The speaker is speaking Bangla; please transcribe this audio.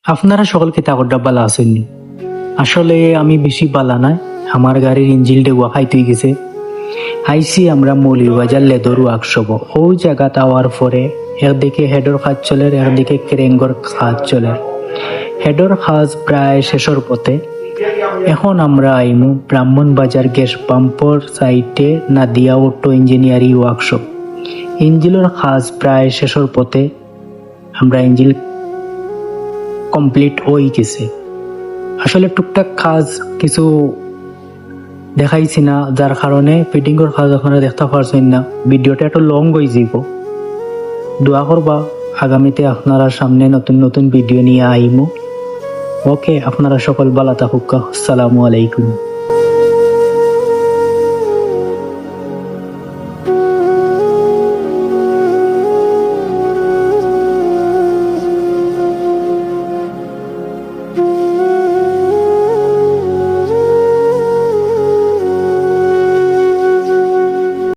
আপনারা সকলকে তাগরটা বালা আসেননি। আসলে আমি বেশি বালা নাই, আমার গাড়ির ইঞ্জিল ডেগুয়া খাইতে গেছে। আইসি আমরা মৌলিবাজার লেদর ওয়ার্কশপ। ওই জায়গাটা হওয়ার পরে একদিকে হেডর কাজ চলে, একদিকে ক্রেঙ্গর কাজ চলে। হেডর কাজ প্রায় শেষের পথে। এখন আমরা আইমু ব্রাহ্মণবাজার গ্যাস পাম্পর সাইটে নাদিয়া অটো ইঞ্জিনিয়ারিং ওয়ার্কশপ। ইঞ্জিলের কাজ প্রায় শেষের পথে। আমরা ইঞ্জিল কমপ্লিট হয়ে গেছে। আসলে টুকটাক কাজ কিছু দেখাইছি না, যার কারণে ফিটিংয়ের কাজ আপনারা দেখতে পারছেন না। ভিডিওটা একটু লং হয়ে যাব। দোয়া করবা আগামীতে আপনারা সামনে নতুন নতুন ভিডিও নিয়ে আইমু। ওকে, আপনারা সকল ভালো থাকুক। আসসালামু আলাইকুম।